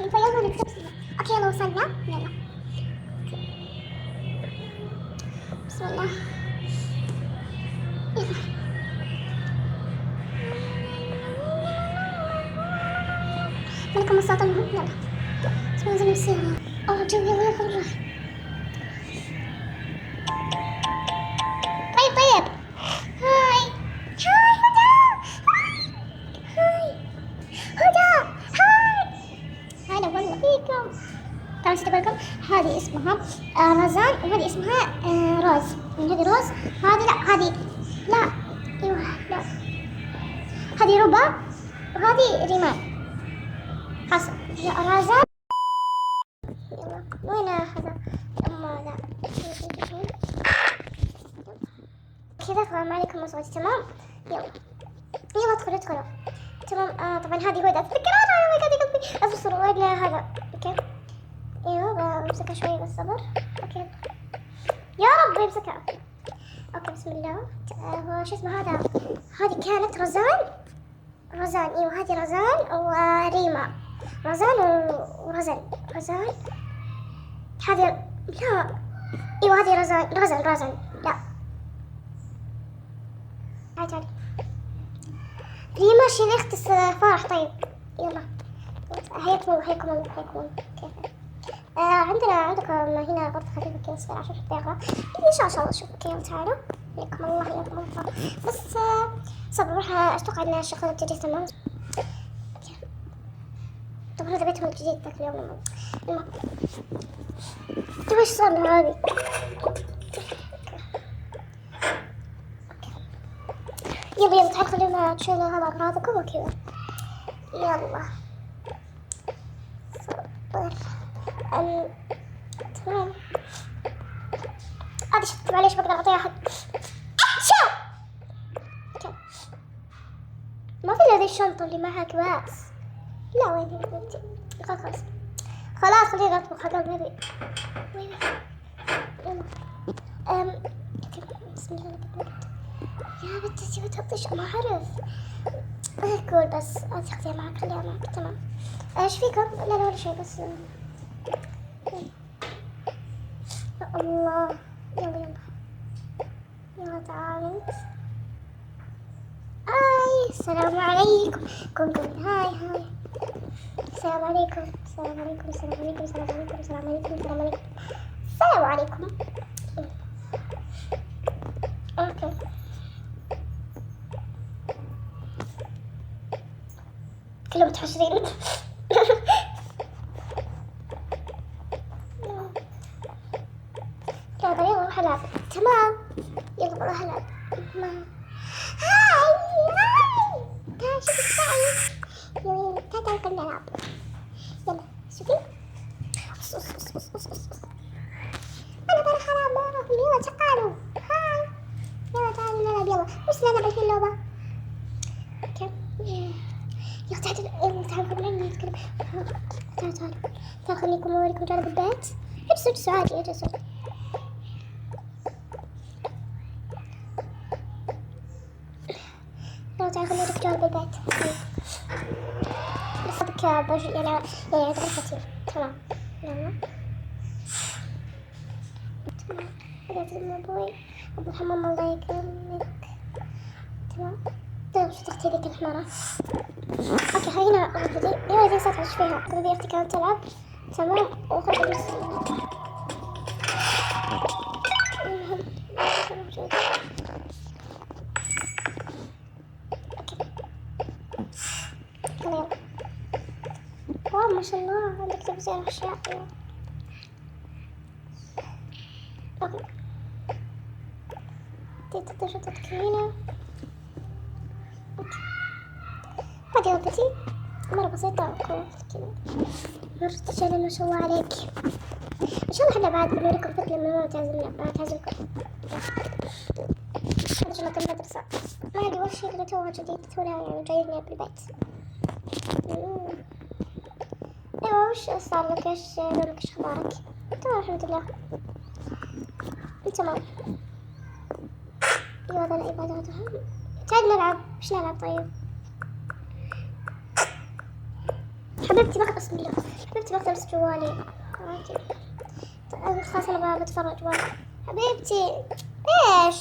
يلا نكتب. اوكي يلا وصلنا. يلا بسم الله. يلا لكم الصوت المهم. يلا بسم الله. نسيها. جو. يلا يلا نروح. طيب هاي هدى. هاي هلا والله فيكم. طبعا بالكم هذه اسمها رزان وهذه اسمها روز. يعني هذه روز، هذه لا، هذه لا، ايوه لا، هذه ربا وهذه ريمان. خلاص رزان. يلا وين هذا؟ اما لا كذا فما عليكم مصوتي. تمام يلا يلا ادخلوا. تمام. طبعا هذه هدى. تذكرونها؟ او ماي جاد قلبي. اصبر وين هذا؟ اوكي ايوه بمسكها شوي بس صبر. اوكي يا رب يمسكها. اوكي بسم الله. هو شو اسمه هذا؟ هذه كانت رزان. ايوه هذه رزان وريما. رزان ورزان. هذه لا، ايوه هذه رزان لا. تعالي ريما شيل اخت فرح. طيب يلا حياكم الله. كيف عندكم هنا غرفة خفيفة كذا صغيرة عشان حتى يقرأ إن شاء الله. شوفوا كذا تعالوا. حياكم الله. بس صبر راح أتوقع إن الشغل الجديد تمام. طبعا هذا بيتهم الجديد ذاك اليوم. المهم طيب إيش صار له هذه؟ يلا تعالوا خلينا تشيلوا هذا أغراضكم وكذا. يلا صبر. تمام. هذه شفت معليش بقدر أعطيها أحد. ما في هذه الشنطة اللي معها كواس. لا وين هي بنتي؟ خلاص خلينا نطبخ قبل هذه. وين يلا بسم الله. يا بنتي تبي تحطيش؟ ما أعرف. قول بس تاخذيها معك. خليها معك. تمام. ايش فيكم؟ لا ولا شيء بس. الله يلا تعالوا. هاي السلام عليكم. قوم هاي السلام عليكم. اوكي كلهم متحشرين. يلا روح العب. تمام يلا بروح العب. هاي تعال شوفي يلا تعال خلينا نلعب. يلا شوفي. انا بروح العب معاكم. يلا تعالوا. هاي يلا تعالوا نلعب. يلا وش نلعب الحين لعبة؟ اوكي يلا تعالوا خلينا نتكلم. تعالوا خليكم اوريكم جانب البيت. اجلسوا عادي اجلسوا. يلا تعالوا خلينا نوريك جانب البيت. بس هذيك بجي يعني غرفتي. تمام يلا تمام. بدأت ابوي ابو الحمام الله يكرمك. تمام شو اختي ذيك الحمارة. اوكي خلينا غرفتي. يلا زي ساعة ايش فيها؟ غرفتي اختي كانت تلعب. تمام وخذ بس. يلا واو ما شاء الله عندك تبذير اشياء. اوكي تقدر شطتك هنا. هذه غرفتي مرة بسيطة وكذا مرة تجلل ما شاء الله عليك. ان شاء الله احنا بعد بنوريكم فيديو لما ماما تعزمكم. هذا شنطة المدرسة. ما ادري وش اللي توها جديد تونا يعني جايين بالبيت. ايوه وش صار لك؟ ايش لونك؟ ايش اخبارك؟ تمام الحمد لله. تمام ايوه هذا العبادات. تعال نلعب. ايش نلعب طيب؟ حبيبتي بسم الله، حبيبتي بخلص جوالي. خلاص انا بتفرج والله حبيبتي. ايش؟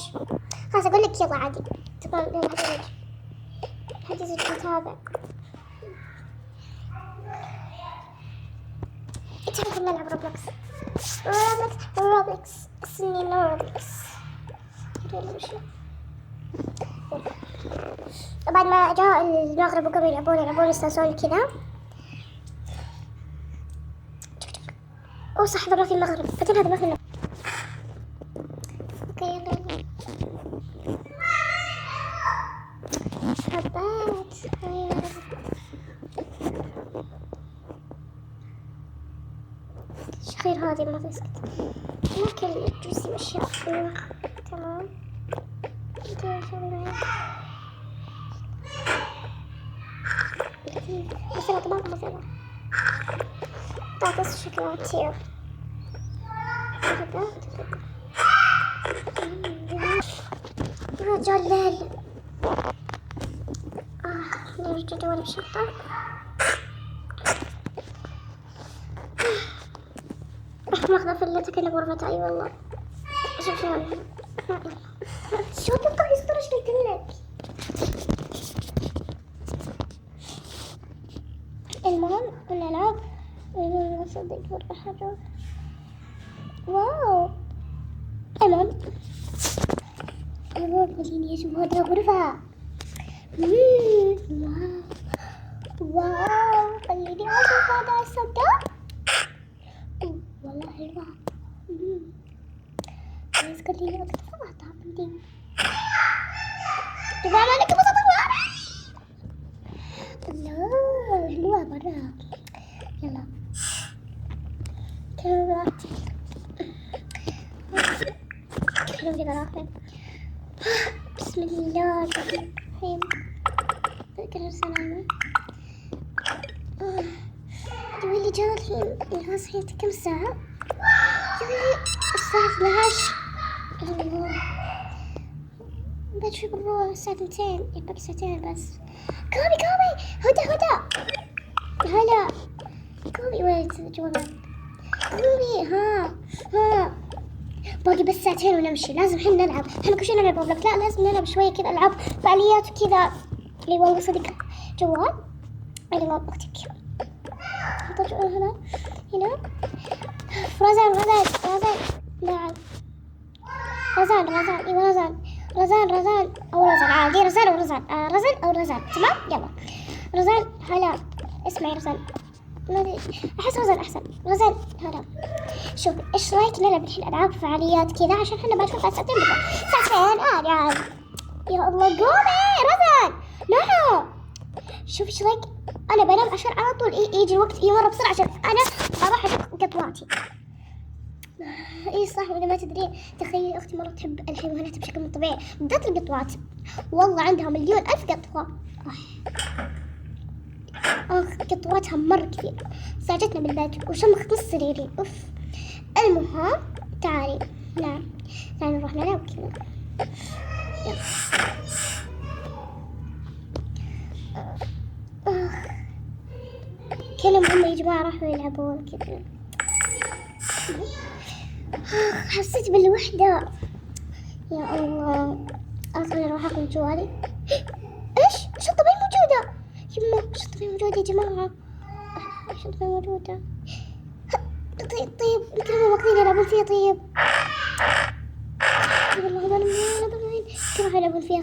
خلاص اقول لك يلا عادي تبغى حجز نتابع. تعال نلعب روبلوكس. روبلوكس سنين روبلوكس. بعد ما جاء المغرب وقبل يلعبون يستانسون كذا. اوه صح هذا ما في المغرب، بعدين هذا ما في المغرب. اوكي يلا حبات. خير هذه ما تسكت، ناكل جوسي واشياء. تمام مثلا طبعا مثلا بطاطس شوكولاتير. رجال الليل. نرجع جوالي بشنطة. ماخذة فلتها كأنه غرفتها. اي والله شوف شلون شو تبقى يصدر ايش قلتلك. المهم نلعب ما صدق مرة حاجة. واو المهم خليني اشوف هذا غرفة. واو خليني اشوف هذا الصندوق. والله حلوة. بس خليني اكتبها طابتي. تبغى عليك بطاطا. الله حلوة مرة. يلا كذا راحت. بسم الله الرحمن الرحيم. كذا سلامة. يقول لي جاء الحين الآن صحيت كم ساعة؟ يقول لي الساعة 12. الله بعد شوي بنروح الساعة 2. باقي ساعتين بس. قومي هدى هلا قومي. وين جوابك؟ قومي ها باقي بس ساعتين ونمشي. لازم الحين نلعب. احنا كل شيء نلعب روبلوكس. لا لازم نلعب شوية كذا ألعاب فعاليات وكذا. اي والله صدق جوال. ايوه اختك طلعوا هنا رزان نعم رزان ايوه رزان او رزان عادي. رزان او رزان او رزان تمام. يلا رزان هلا اسمعي رزان ما ادري احس رزان احسن. رزان هلا شوفي ايش رايك نلعب الحين العاب فعاليات كذا عشان احنا بعد ساعتين ساعتين يعني. يا الله قومي رزان. لا شوفي ايش رايك انا بنام عشان على طول يجي الوقت يمر بسرعه عشان انا اروح اشق قطواتي. اي صح واذا ما تدرين تخيلي اختي مره تحب الحيوانات بشكل مو طبيعي بالذات القطوات. والله عندها 1,000,000 قطوه. قطواتها مره كثير. ساعدتنا بالبيت وشمخت نص سريري. اوف المهم تعالي نروح نلعب كذا. كلهم هم يا جماعة راحوا يلعبون كذا. حسيت بالوحدة يا الله. أصلا أروح أخذ جوالي. إيش الشنطة مين موجودة؟ يما الشنطة مين موجودة يا جماعة؟ الشنطة مين موجودة؟ طيب يمكن هم واخدين يلعبون فيها. طيب والله أنا وين راحوا يلعبون فيها.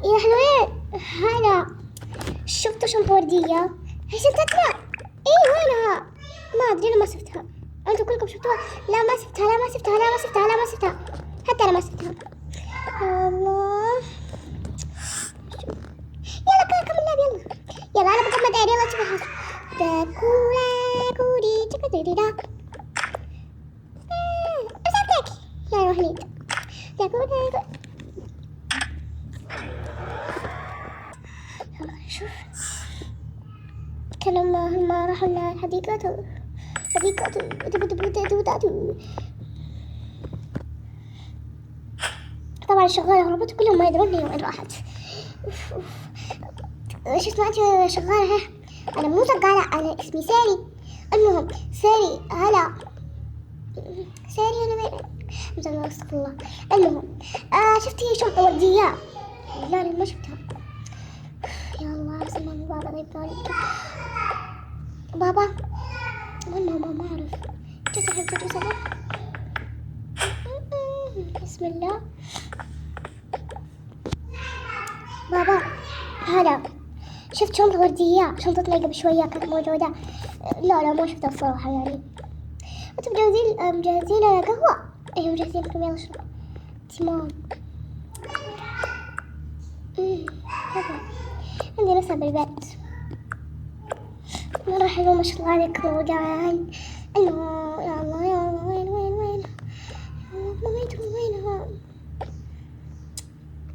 يا حلوين هلا شفتوا شنطة وردية؟ هي شنطتنا. ايه وينها؟ ما ادري انا ما شفتها. انتوا كلكم شفتوها؟ لا ما شفتها. حتى انا ما شفتها. الله يلا كلكم اللعب يلا انا بغمض عيني. يلا شوفوا تاكولا كوري تكتيريدا. اساعدك يا وحيد تاكولا. شوف كلما هم راحوا الحديقة طبعا الشغالة هربت وكلهم ما يدرون هي وين راحت. شفت ما انت شغالة أنا مو شغالة، أنا اسمي ساري. المهم ساري هلا ساري أنا وين استغفر الله. المهم شفتي شنطة وردية؟ لا ما شفتها. يا الله سلام بابا ضيب ذلك. بابا وين ماما؟ ما أعرف. جت أحب تجي صباح. بسم الله. بابا هلا، شفت شنطة وردية، شنطتنا قبل شوية كانت موجودة. لا ما شفتها الصراحة يعني. انتم مجهزين لنا قهوة؟ ايه مجهزين لكم، يلا اشربوا. تمام. هذا عندي نفسها بالبيت. مرة حلو ما شاء الله عليكم وجعان. انه يا الله يا الله وين وينها؟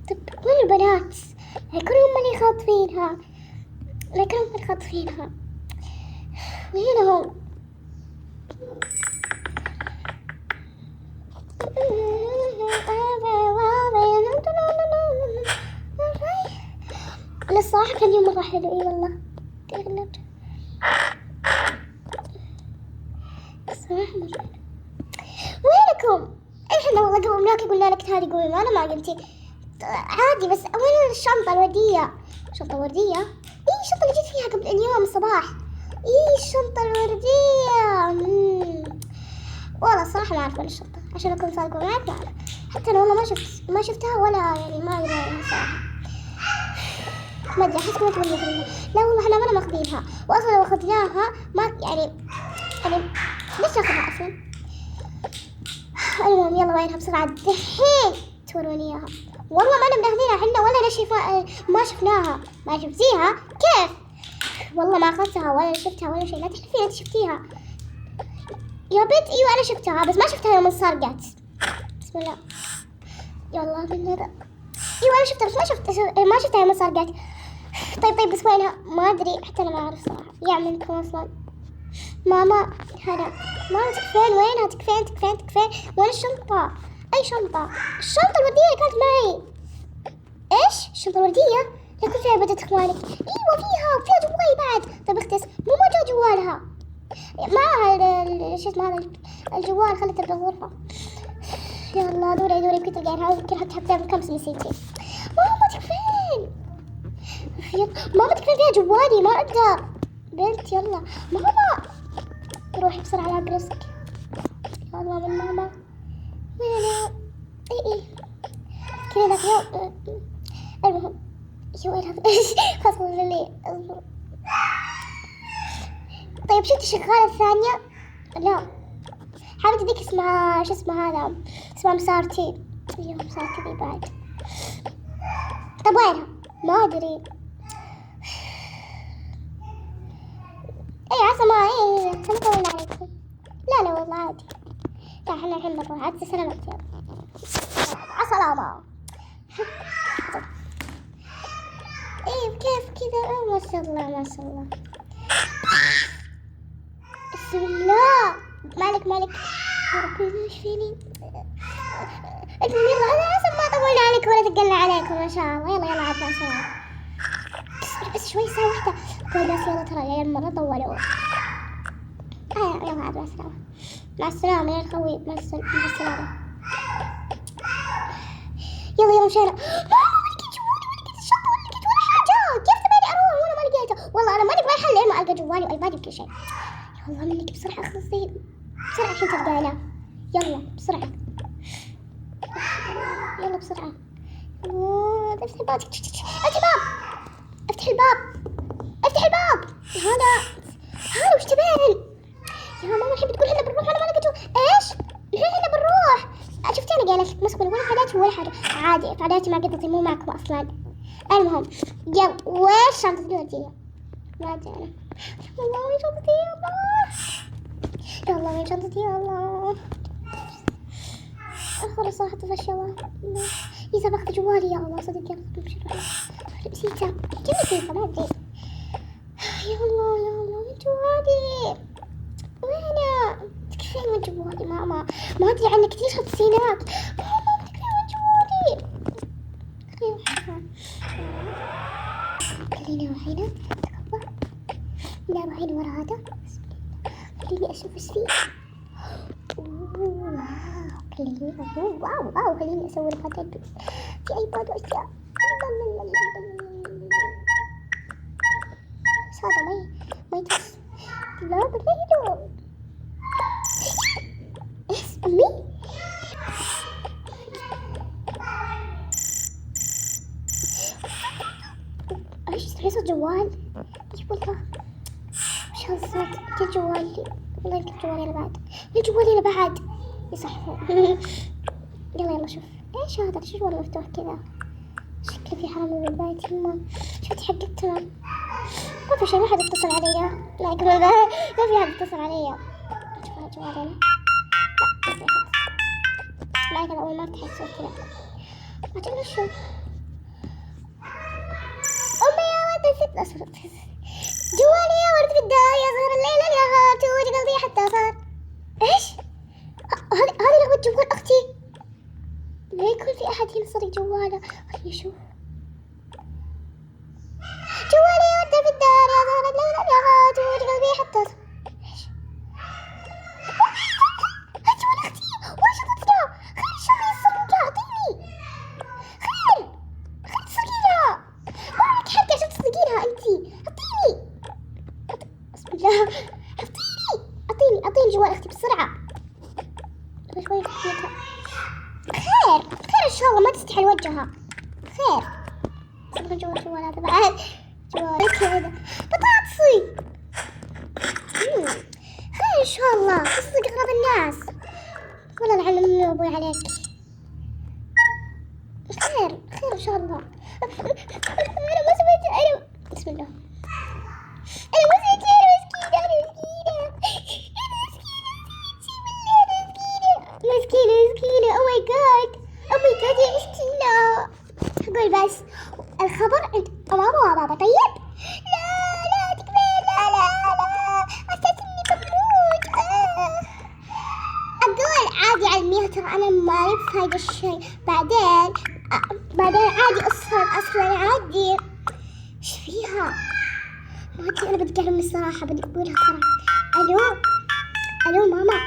طب وين البنات؟ هيكونوا هم اللي خاطفينها. وينهم؟ أنا الصراحة كان يوم مرة حلو. إي والله الصراحة مرة حلو. وينكم؟ إحنا والله قومناكي قلنا لك تعالي قومي، أنا ما قمتي. عادي بس وين الشنطة الوردية؟ شنطة وردية؟ إيه الشنطة اللي جيت فيها قبل اليوم الصباح. إيه الشنطة الوردية. والله الصراحة ما أعرف وين الشنطة، عشان أكون صادقة معك ما أعرف. حتى أنا والله ما شفتها ولا يعني ما أدري عنها صراحة. ما أدري أحس ما تقول لي. لا والله إحنا ما ماخذينها، وأصلا لو أخذناها ما يعني ليش ناخذها أصلا؟ المهم يلا وينها بسرعة دحين توروني إياها. والله ما أنا مدهنينها حنا ولا ما شفناها. ما شفتيها كيف؟ والله ما أخذتها ولا شفتها ولا شيء. لا تحلفين أنت شفتيها يا بنت. ايوه انا شفتها بس ما شفتها يوم انسرقت. بسم الله. يلا من هذا. ايوه انا شفتها بس ما شفتها يوم انسرقت. طيب بس وينها؟ ما ادري حتى انا ما اعرف صراحه. يا منكم اصلا ماما هلا. ماما تكفين وينها؟ تكفين. وين الشنطه؟ اي شنطه؟ الشنطه الورديه اللي كانت معي. ايش الشنطه الورديه؟ لا كنت فيها بدت اخوانك. ايوه فيها جوالي بعد. طيب اختس مو موجود جوالها معها شو اسمه هذا الجوال، خلته بالغرفة. يا الله دوري كنت تلقينها يمكن حتى كم نسيتي. ماما تكفين. ماما تكفين فيها جوالي ما اقدر. بنت يلا ماما روحي بسرعة على رزقك. يا الله من ماما وين انا؟ اي كذا ذاك اليوم. المهم شو وين هذا؟ خلاص لي اصبر. طيب شفتي الشغالة الثانية؟ لا حبيبتي ذيك اسمها شو اسمها هذا؟ اسمها مسارتي. ايوه مسارتي ذي بعد. طب وينها؟ ما ادري. اي عسى ما اي احنا طولنا عليكم. لا والله عادي. لا احنا الحين بنروح. عاد سلامات يلا. عسلامة. ايه كيف كذا؟ ما شاء الله بسم الله. مالك يا ربي ايش فيني؟ المهم يلا انا اسف ما طولنا عليكم ولا ثقلنا عليكم ما شاء الله. يلا عاد مع السلامة. بس شوي ساعة واحدة. بس يلا ترى العيال مرة طولوا. يلا عاد مع السلامة يا الخوي. مع السلامة. يلا مشينا. ماما ما لقيت جوالي ولا لقيت الشنطة ولا لقيت ولا حاجة. كيف تبيني اروح وانا ما لقيته؟ والله انا ما لقيت ولا حل لين ما القى جوالي وايبادي وكل شيء. والله منك بسرعة خلصين بسرعة الحين تلقيناه. يلا بسرعة. يلا بسرعة. افتحي الباب. افتحي الباب. هلا وش تبين؟ يا ماما الحين بتقول هلا بنروح وانا ما لقيته. ايش؟ الحين هلا بنروح. شفتي انا قايله لك مسكوا ولا فعلاتي ولا حاجة. عادي فعلاتي ما قدرتي مو معكم اصلا. المهم يلا وين شنطة الوردية؟ ما ادري انا. والله وين شنطتي يا الله. يلا وين شنطتي يا الله. خلاص صراحة طفش يلا. إذا باخذ جوالي يا الله صدق يلا نسيته. كيف نسيته ما أدري. يا الله وين جوالي؟ وينه؟ تكفين وين جوالي ماما؟ ما أدري عنك كثير خمسينات. ماما تكفين وين جوالي؟ خليني أروح هنا. لا روحين ورا هذا. خليني اشوف ايش فيه. واو خليني واو خليني اسوي الغداء في ايباد واشياء. ايش هذا؟ مي لا بريدو. ايش امي؟ ايش اشتريت جوال؟ اي والله وش هالصوت؟ جا جوالي والله، جبت جوالي انا بعد، جوالي انا بعد يصحوا. يلا شوف ايش هذا؟ ليش الجوال مفتوح كذا؟ شكله في حرامي بالبيت. يما شفتي حقت تمام، ما في شيء، ما حد اتصل علي. لا يقول ما في حد اتصل علي. شوف جوالي انا، لا ما في حد. لا كذا اول مرة تحسوا كذا. ما تدري شو امي يا ولد الفتنة. جوالي يا ورد في الدار يا زهر الليل يا غاتوج قلبي حتى صار. ايش؟ هذه لعبة جوال اختي. لا يكون في احد هنا سرق جواله. خليني اشوف. جوالي يا ورد في الدار يا زهر الليل يا غاتوج قلبي حتى صار. ايش؟ هاي جوال اختي وش تطلع؟ خير شو يسرقها؟ اعطيني خير تسرقينها. ما لك حق عشان تسرقينها انتي. اعطيني بسم الله. اعطيني جوال اختي بسرعة. شوي تحيتها. خير ان شاء الله، ما تستحي وجهها. خير صدق جوال هذا بعد جوال كذا بطاطسي. خير ان شاء الله، تصدق اغراض الناس. والله العلم من ابوي عليك. خير ان شاء الله. انا ما سويت. انا بسم الله. انا ما سويت. انا مسكينة. او ماي جاد يا عشتينا. هقول بس الخبر عند ماما وبابا. طيب لا تكبر. لا حسيت اني بموت. اقول عادي على المياه، ترى انا مالي في هذا الشيء. بعدين عادي اصلا عادي. ايش فيها؟ ما ادري، انا بتكلم الصراحة، بدي اقولها صراحة. الو ماما.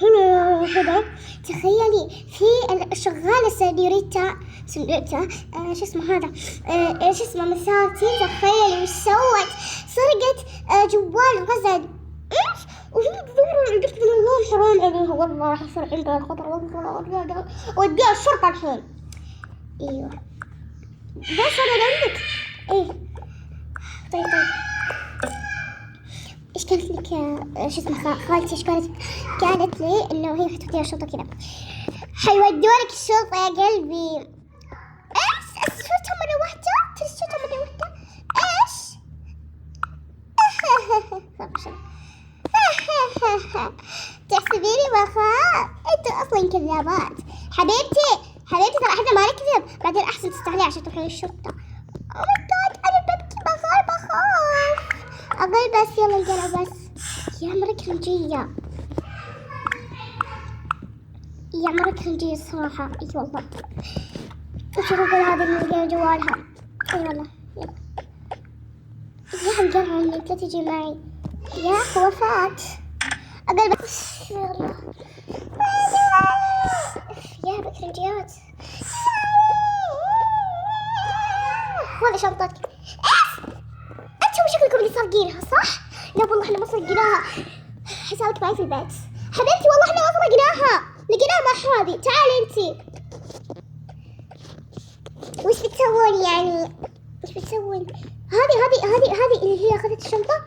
هنا تخيلي في الشغالة سنيوريتا شو اسمه هذا، شو اسمه مساتي. تخيلي وش سوت؟ سرقت جوال غزل. ايش؟ وهي تدور. قلت من الله حرام عليها والله، حصل عندها الخطر والله. وديها الشرطة الحين. ايوه بس انا عندك. ايه طيب ايش كانت لك شو اسمه خالتي؟ ايش كانت لي انه هي حتوديها الشرطة كذا. حيودونك الشرطة يا قلبي. ايش؟ شفتها مرة واحدة؟ ايش؟ تحسبيني بخاف؟ انتوا اصلا كذابات. حبيبتي ترى احنا ما نكذب. بعدين احسن تستعلي عشان تروحين الشرطة. او ماي جاد انا ببكي. بخاف. اقول بس يلا نقرا بس. يا مرة كرنجية الصراحة. اي والله. وش اقول هذه اللي لقينا جوالها. اي والله يلا يا نقرا اني انت تجي معي يا وفاة. اقول بس يلا يا بكرنجيات. خذي شنطتك. انتم شكلكم اللي سارقينها صح؟ لا والله احنا ما سرقناها. حسابك معي في البيت حبيبتي. والله احنا ما سرقناها، لقيناها مع هذه. تعالي انتي. وش بتسوون يعني؟ وش بتسوون؟ هذه اللي هي اخذت الشنطة.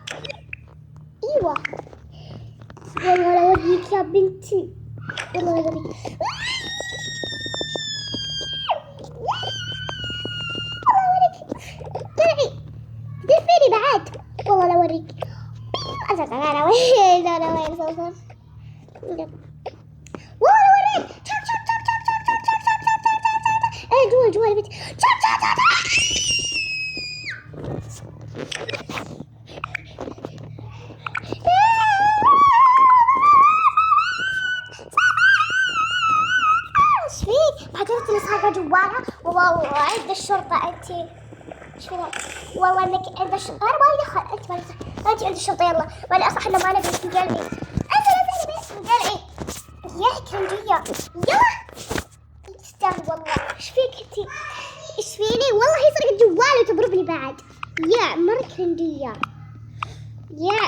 ايوه والله لا اوريك يا بنتي. والله لا اوريك. دفيني بعد. والله لا اوريك. انا وين صوصر. والله لا اوريك. جوا البيت. ايش فيك؟ بعدين انت سارقة جوالها. والله عند الشرطة انتي. شو والله انك عند الشرطة. انا ما ادخل. انت ما انت عند الشرطة يلا. ولا اصح انه ما نبي فنجان ايه. انزل فنجان ايه يا كرنجية يلا. تستاهل والله. ايش فيك انتي؟ ايش فيني؟ والله هي سرقت جوالي وتضربني بعد. يا مرة كرنجية يا.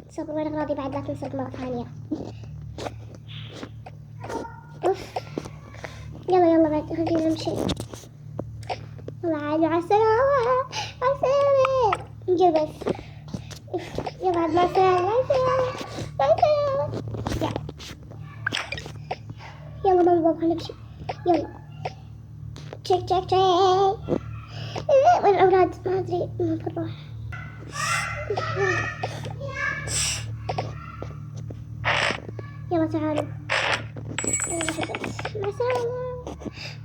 صبر وين اغراضي بعد لا تنسرق مرة ثانية. اوف يلا يلا بعد خلينا نمشي. يلا عاد مع السلامة. مع السلامة. نجي بس. يلا عاد مع السلامة. مع السلامة. مع السلامة. يلا ماما بابا نمشي. يلا تشيك تشيك تشيك. وين الأولاد؟ ما أدري ما بروح. يلا تعالوا. يلا بس. مع السلامة.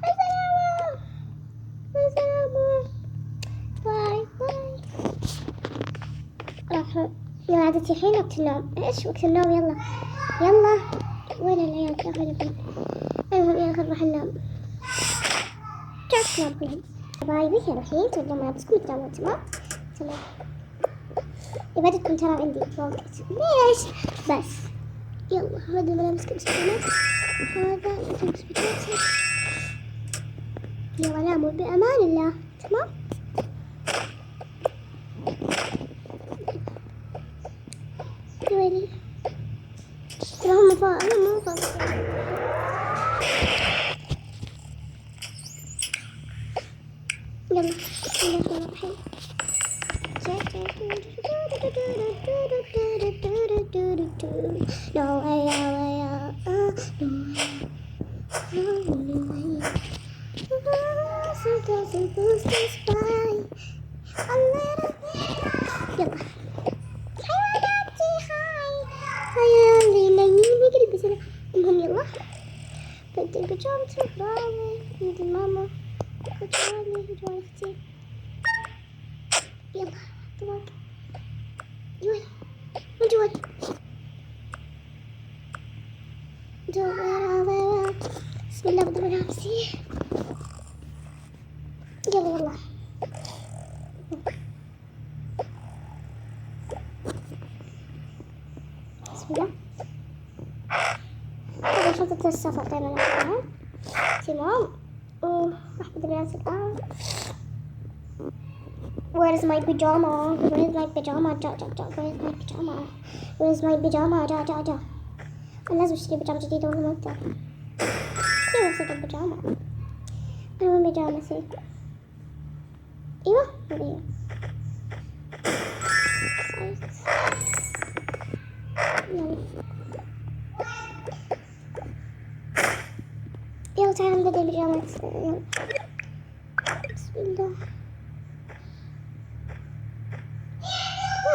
مع السلامة. مع السلامة. باي باي. راحوا. يلا عاد تروحين وقت النوم. ايش وقت النوم؟ يلا يلا. وين العيال؟ تاخذون المهم يلا نروح ننام. تعال ننام كلهم. باي باي الحين تبدون ملابسكم تنامون. تمام تمام. إبادتكم ترى عندي وقت. ليش بس؟ يلا هذا ملابسكم سكينات. هذا ملابس بتاعتي. يلا ناموا بأمان الله. تمام. ويلي ترى هم فوق. أنا مو فوق. يلا يلا الحين. No way, يلا حيواناتي هاي هاي نايمين نقرب بس. المهم يلا بدل بيجامتي برافو. عند ماما وجوالي وجوال اختي. يلا جوال جوال من جوال جوال. بسم الله بضرب نفسي. يلا يلا بسم الله. هذا شنطة السفر دايما أخذها. تمام. راح بدي أمسك الآن. Where is my pajama? Where is my pajama? Where is my pajama? Where is my pajama? أنا لازم أشتري بيجامة جديدة والله ما أقدر. كيف أمسك البيجامة؟ أنا وين بيجامتي؟ أيوة هذه. يلا تعال نبدأ البيجامات. يلا بسم الله.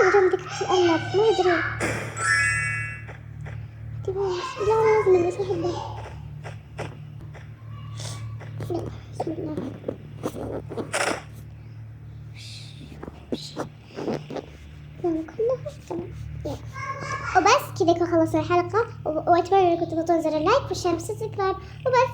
البيجامة ديك تتألف ما أدري. لا لازم نلبس أحبها. يلا بسم الله. يلا كلها تمام. يلا وبس كذا يكون خلصنا الحلقة. وأتمنى أنكم تضغطون زر اللايك والشير والسبسكرايب وبس.